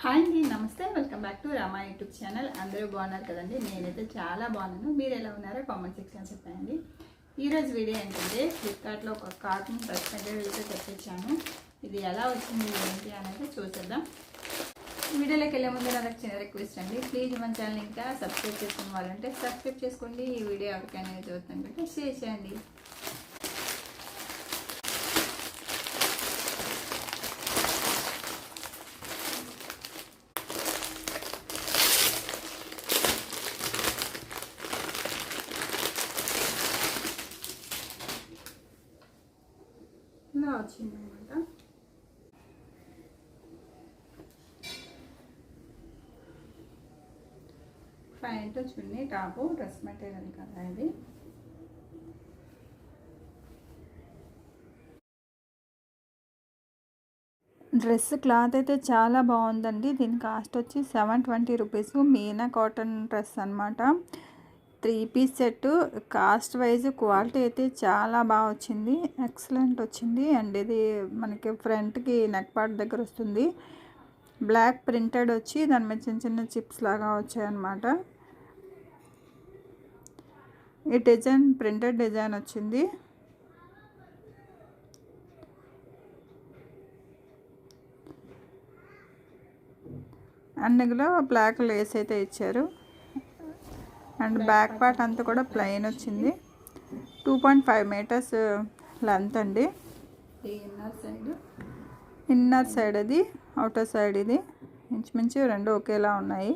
Hi అండి, నమస్తే. Welcome back to Rama YouTube channel. అందరూ బాగున్నారు కదండి. నేనైతే చాలా బాగున్నాను. మీరు ఎలా ఉన్నారో కామెంట్ సెక్షన్ చెప్పండి. ఈరోజు వీడియో ఏంటంటే ఫ్లిప్కార్ట్లో ఒక కాటన్ డ్రెస్ మెటీరియల్ అయితే తెప్పించాను. ఇది ఎలా వచ్చింది ఏంటి అనేది చూసేద్దాం. వీడియోలోకి వెళ్ళే ముందు నాకు చిన్న రిక్వెస్ట్ అండి, ప్లీజ్ మన ఛానల్ ఇంకా సబ్స్క్రైబ్ చేసుకున్న వాళ్ళంటే సబ్స్క్రైబ్ చేసుకోండి. ఈ వీడియో ఎవరికైనా చూస్తుంటే షేర్ చేయండి. ఇలా వచ్చిందనమాట. ప్యాంటు చున్నీ టాపు డ్రెస్ మెటీరియల్ కదా ఇది. డ్రెస్ క్లాత్ అయితే చాలా బాగుందండి. దీని కాస్ట్ వచ్చి 720 రూపీస్. మీనా కాటన్ డ్రెస్ అనమాట. 3 piece set. Cost wise quality అయితే చాలా బాగా వచ్చింది, ఎక్సలెంట్ వచ్చింది. అండ్ ఇది మనకి ఫ్రంట్కి నెక్ పార్ట్ దగ్గర వస్తుంది. బ్లాక్ ప్రింటెడ్ వచ్చి దాని మీద చిన్న చిన్న చిప్స్ లాగా వచ్చాయన్నమాట. ఈ డిజైన్ ప్రింటెడ్ డిజైన్ వచ్చింది. అందులో బ్లాక్ లేస్ అయితే ఇచ్చారు. అండ్ బ్యాక్ పార్ట్ అంతా కూడా ప్లెయిన్ వచ్చింది. 2.5 మీటర్స్ లెంత్ అండి. ఇన్నర్ సైడ్ అది, అవుటర్ సైడ్ ఇది. ఇంచుమించు రెండు ఒకేలా ఉన్నాయి.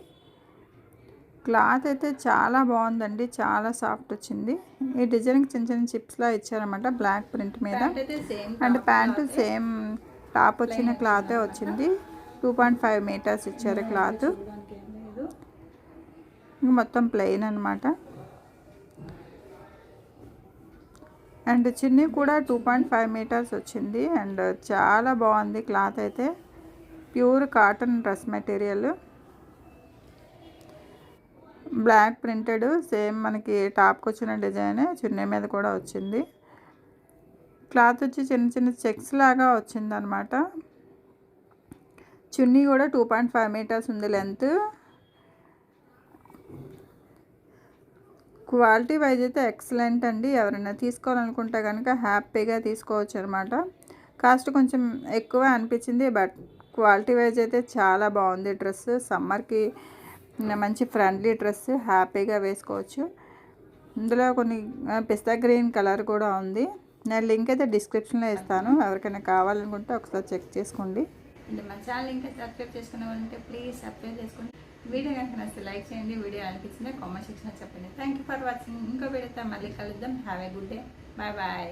క్లాత్ అయితే చాలా బాగుందండి, చాలా సాఫ్ట్ వచ్చింది. ఈ డిజైన్కి చిన్న చిన్న చిప్స్లా ఇచ్చారన్నమాట బ్లాక్ ప్రింట్ మీద. అండ్ ప్యాంటు సేమ్ టాప్ వచ్చిన క్లాతే వచ్చింది. 2.5 మీటర్స్ ఇచ్చారు క్లాత్. మొత్తం ప్లెయిన్ అనమాట. అండ్ చున్నీ కూడా 2.5 మీటర్స్ వచ్చింది. అండ్ చాలా బాగుంది క్లాత్ అయితే. Pure cotton dress material. Block printed same మనకి టాప్కి వచ్చిన డిజైనే చున్నీ మీద కూడా వచ్చింది. క్లాత్ వచ్చి చిన్న చిన్న చెక్స్ లాగా వచ్చింది అనమాట. చున్నీ కూడా 2.5 మీటర్స్ ఉంది లెంత్. క్వాలిటీ వైజ్ అయితే ఎక్సలెంట్ అండి. ఎవరైనా తీసుకోవాలనుకుంటే కనుక హ్యాపీగా తీసుకోవచ్చు అనమాట. కాస్ట్ కొంచెం ఎక్కువ అనిపించింది, బట్ క్వాలిటీ వైజ్ అయితే చాలా బాగుంది డ్రెస్. సమ్మర్కి మంచి ఫ్రెండ్లీ డ్రెస్, హ్యాపీగా వేసుకోవచ్చు. ఇందులో కొన్ని పిస్తా గ్రీన్ కలర్ కూడా ఉంది. నేను లింక్ అయితే డిస్క్రిప్షన్లో ఇస్తాను. ఎవరికైనా కావాలనుకుంటే ఒకసారి చెక్ చేసుకోండి. అంటే మా ఛానల్ ఇంకా సబ్స్క్రైబ్ చేసుకునే వాళ్ళంటే ప్లీజ్ సబ్స్క్రైబ్ చేసుకోండి. వీడియో కనుక నచ్చితే లైక్ చేయండి. వీడియో అనిపించిందే కామెంట్ సెక్షన్లో చెప్పండి. Thank you for watching. ఇంకో వీడియోతో మళ్ళీ కలుద్దాం. Have a good day. Bye bye.